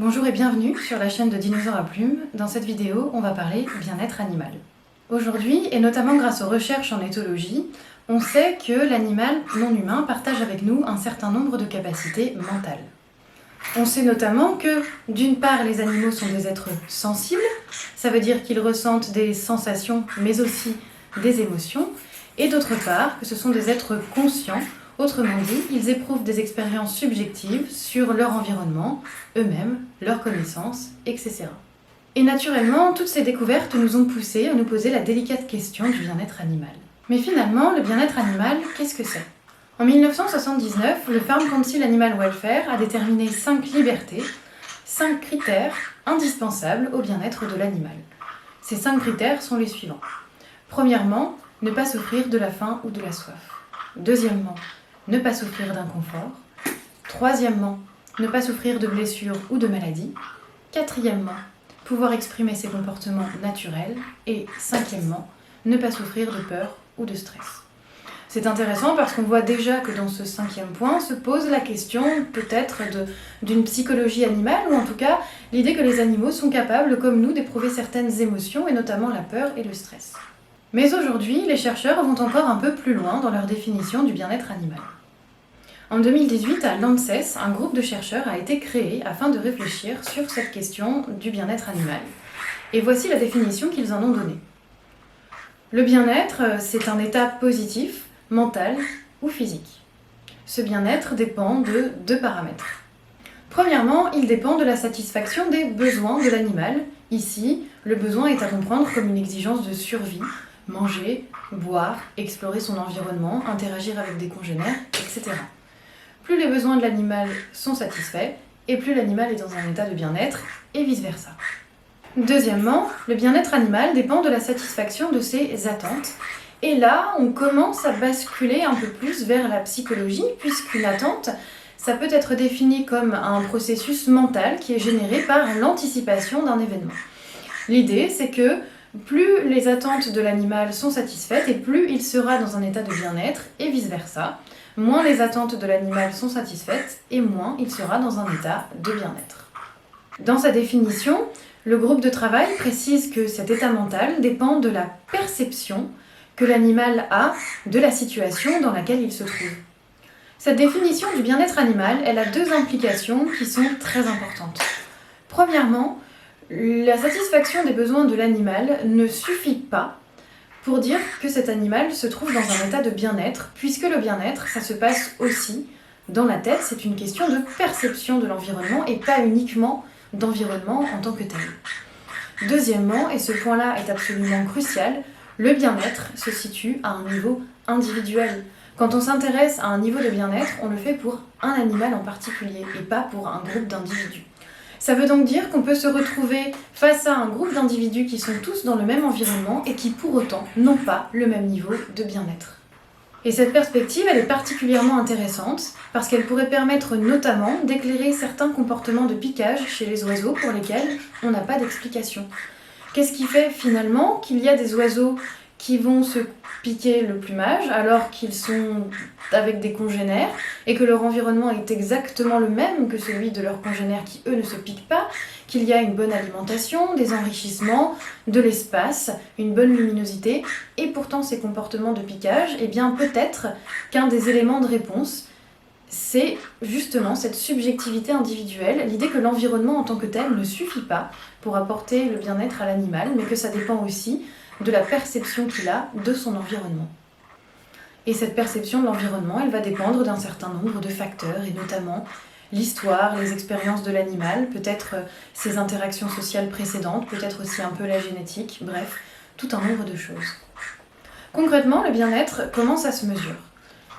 Bonjour et bienvenue sur la chaîne de Dinosaures à Plumes. Dans cette vidéo, on va parler bien-être animal. Aujourd'hui, et notamment grâce aux recherches en éthologie, on sait que l'animal non humain partage avec nous un certain nombre de capacités mentales. On sait notamment que, d'une part, les animaux sont des êtres sensibles, ça veut dire qu'ils ressentent des sensations, mais aussi des émotions, et d'autre part, que ce sont des êtres conscients. Autrement dit, ils éprouvent des expériences subjectives sur leur environnement, eux-mêmes, leurs connaissances, etc. Et naturellement, toutes ces découvertes nous ont poussés à nous poser la délicate question du bien-être animal. Mais finalement, le bien-être animal, qu'est-ce que c'est ? En 1979, le Farm Council Animal Welfare a déterminé 5 libertés, 5 critères indispensables au bien-être de l'animal. Ces 5 critères sont les suivants. Premièrement, ne pas souffrir de la faim ou de la soif. Deuxièmement, ne pas souffrir d'inconfort. Troisièmement, ne pas souffrir de blessures ou de maladies. Quatrièmement, pouvoir exprimer ses comportements naturels. Et cinquièmement, ne pas souffrir de peur ou de stress. C'est intéressant parce qu'on voit déjà que dans ce 5e point se pose la question peut-être d'une psychologie animale, ou en tout cas l'idée que les animaux sont capables, comme nous, d'éprouver certaines émotions, et notamment la peur et le stress. Mais aujourd'hui, les chercheurs vont encore un peu plus loin dans leur définition du bien-être animal. En 2018, à l'ANSES, un groupe de chercheurs a été créé afin de réfléchir sur cette question du bien-être animal. Et voici la définition qu'ils en ont donnée. Le bien-être, c'est un état positif, mental ou physique. Ce bien-être dépend de 2 paramètres. Premièrement, il dépend de la satisfaction des besoins de l'animal. Ici, le besoin est à comprendre comme une exigence de survie, manger, boire, explorer son environnement, interagir avec des congénères, etc. Plus les besoins de l'animal sont satisfaits, et plus l'animal est dans un état de bien-être, et vice-versa. Deuxièmement, le bien-être animal dépend de la satisfaction de ses attentes. Et là, on commence à basculer un peu plus vers la psychologie, puisqu'une attente, ça peut être défini comme un processus mental qui est généré par l'anticipation d'un événement. L'idée, c'est que plus les attentes de l'animal sont satisfaites, et plus il sera dans un état de bien-être, et vice-versa. Moins les attentes de l'animal sont satisfaites, et moins il sera dans un état de bien-être. Dans sa définition, le groupe de travail précise que cet état mental dépend de la perception que l'animal a de la situation dans laquelle il se trouve. Cette définition du bien-être animal, elle a 2 implications qui sont très importantes. Premièrement, la satisfaction des besoins de l'animal ne suffit pas pour dire que cet animal se trouve dans un état de bien-être, puisque le bien-être, ça se passe aussi dans la tête, c'est une question de perception de l'environnement et pas uniquement d'environnement en tant que tel. Deuxièmement, et ce point-là est absolument crucial, le bien-être se situe à un niveau individuel. Quand on s'intéresse à un niveau de bien-être, on le fait pour un animal en particulier et pas pour un groupe d'individus. Ça veut donc dire qu'on peut se retrouver face à un groupe d'individus qui sont tous dans le même environnement et qui pour autant n'ont pas le même niveau de bien-être. Et cette perspective, elle est particulièrement intéressante parce qu'elle pourrait permettre notamment d'éclairer certains comportements de piquage chez les oiseaux pour lesquels on n'a pas d'explication. Qu'est-ce qui fait finalement qu'il y a des oiseaux qui vont se piquer le plumage alors qu'ils sont avec des congénères et que leur environnement est exactement le même que celui de leurs congénères qui eux ne se piquent pas, qu'il y a une bonne alimentation, des enrichissements, de l'espace, une bonne luminosité, et pourtant ces comportements de piquage, eh bien peut-être qu'un des éléments de réponse, c'est justement cette subjectivité individuelle, l'idée que l'environnement en tant que tel ne suffit pas pour apporter le bien-être à l'animal, mais que ça dépend aussi de la perception qu'il a de son environnement. Et cette perception de l'environnement, elle va dépendre d'un certain nombre de facteurs, et notamment l'histoire, les expériences de l'animal, peut-être ses interactions sociales précédentes, peut-être aussi un peu la génétique, bref, tout un nombre de choses. Concrètement, le bien-être, comment ça se mesure ?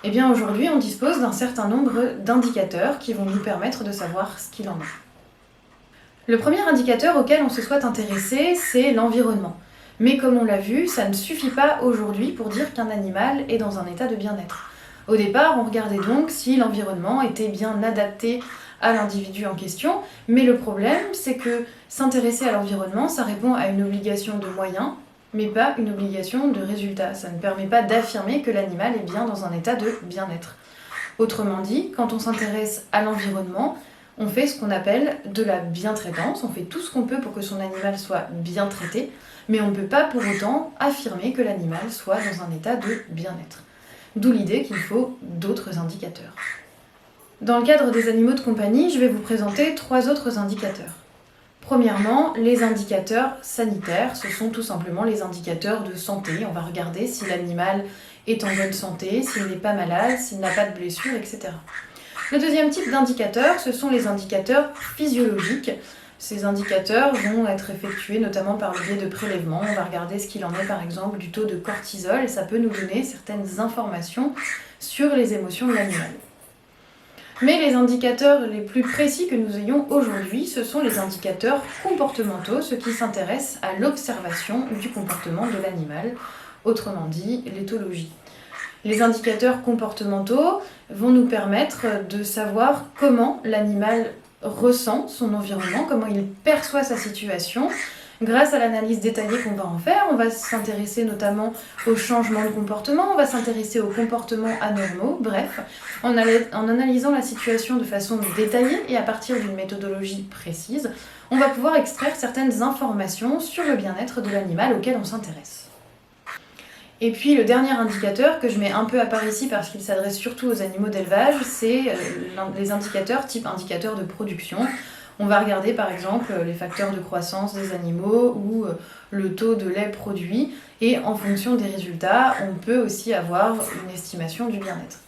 Eh bien aujourd'hui, on dispose d'un certain nombre d'indicateurs qui vont nous permettre de savoir ce qu'il en est. Le premier indicateur auquel on se souhaite intéresser, c'est l'environnement. Mais comme on l'a vu, ça ne suffit pas aujourd'hui pour dire qu'un animal est dans un état de bien-être. Au départ, on regardait donc si l'environnement était bien adapté à l'individu en question, mais le problème, c'est que s'intéresser à l'environnement, ça répond à une obligation de moyens, mais pas une obligation de résultat. Ça ne permet pas d'affirmer que l'animal est bien dans un état de bien-être. Autrement dit, quand on s'intéresse à l'environnement, On fait ce qu'on appelle de la bientraitance, on fait tout ce qu'on peut pour que son animal soit bien traité, mais on ne peut pas pour autant affirmer que l'animal soit dans un état de bien-être. D'où l'idée qu'il faut d'autres indicateurs. Dans le cadre des animaux de compagnie, je vais vous présenter 3 autres indicateurs. Premièrement, les indicateurs sanitaires, ce sont tout simplement les indicateurs de santé. On va regarder si l'animal est en bonne santé, s'il n'est pas malade, s'il n'a pas de blessure, etc. Le deuxième type d'indicateur, ce sont les indicateurs physiologiques. Ces indicateurs vont être effectués notamment par le biais de prélèvements. On va regarder ce qu'il en est par exemple du taux de cortisol et ça peut nous donner certaines informations sur les émotions de l'animal. Mais les indicateurs les plus précis que nous ayons aujourd'hui, ce sont les indicateurs comportementaux, ceux qui s'intéressent à l'observation du comportement de l'animal, autrement dit l'éthologie. Les indicateurs comportementaux vont nous permettre de savoir comment l'animal ressent son environnement, comment il perçoit sa situation. Grâce à l'analyse détaillée qu'on va en faire, on va s'intéresser notamment aux changements de comportement, on va s'intéresser aux comportements anormaux, bref, en analysant la situation de façon détaillée et à partir d'une méthodologie précise, on va pouvoir extraire certaines informations sur le bien-être de l'animal auquel on s'intéresse. Et puis le dernier indicateur que je mets un peu à part ici parce qu'il s'adresse surtout aux animaux d'élevage, c'est les indicateurs type indicateur de production. On va regarder par exemple les facteurs de croissance des animaux ou le taux de lait produit et en fonction des résultats, on peut aussi avoir une estimation du bien-être.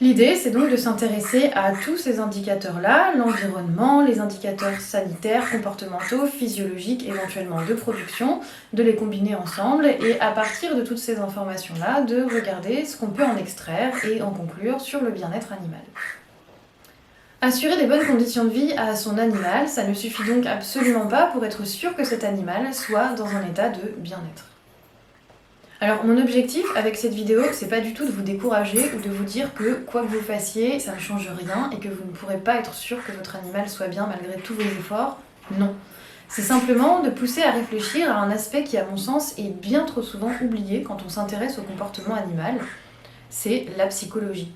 L'idée, c'est donc de s'intéresser à tous ces indicateurs-là, l'environnement, les indicateurs sanitaires, comportementaux, physiologiques, éventuellement de production, de les combiner ensemble et à partir de toutes ces informations-là, de regarder ce qu'on peut en extraire et en conclure sur le bien-être animal. Assurer des bonnes conditions de vie à son animal, ça ne suffit donc absolument pas pour être sûr que cet animal soit dans un état de bien-être. Alors mon objectif avec cette vidéo, c'est pas du tout de vous décourager ou de vous dire que quoi que vous fassiez, ça ne change rien et que vous ne pourrez pas être sûr que votre animal soit bien malgré tous vos efforts. Non. C'est simplement de pousser à réfléchir à un aspect qui, à mon sens, est bien trop souvent oublié quand on s'intéresse au comportement animal, c'est la psychologie.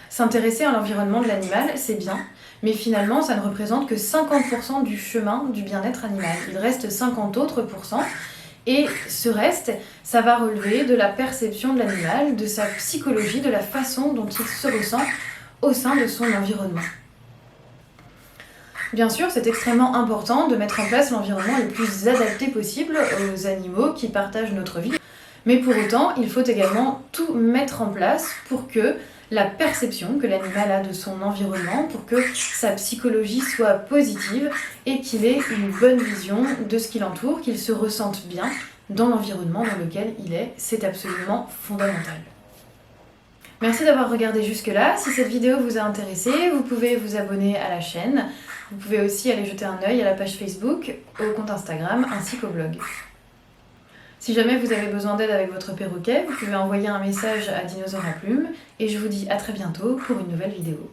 S'intéresser à l'environnement de l'animal, c'est bien, mais finalement, ça ne représente que 50% du chemin du bien-être animal. Il reste 50 autres pourcents, et ce reste, ça va relever de la perception de l'animal, de sa psychologie, de la façon dont il se ressent au sein de son environnement. Bien sûr, c'est extrêmement important de mettre en place l'environnement le plus adapté possible aux animaux qui partagent notre vie, mais pour autant, il faut également tout mettre en place pour que la perception que l'animal a de son environnement, pour que sa psychologie soit positive et qu'il ait une bonne vision de ce qui l'entoure, qu'il se ressente bien dans l'environnement dans lequel il est. C'est absolument fondamental. Merci d'avoir regardé jusque-là. Si cette vidéo vous a intéressé, vous pouvez vous abonner à la chaîne. Vous pouvez aussi aller jeter un œil à la page Facebook, au compte Instagram ainsi qu'au blog. Si jamais vous avez besoin d'aide avec votre perroquet, vous pouvez envoyer un message à Dinosaure à Plumes et je vous dis à très bientôt pour une nouvelle vidéo.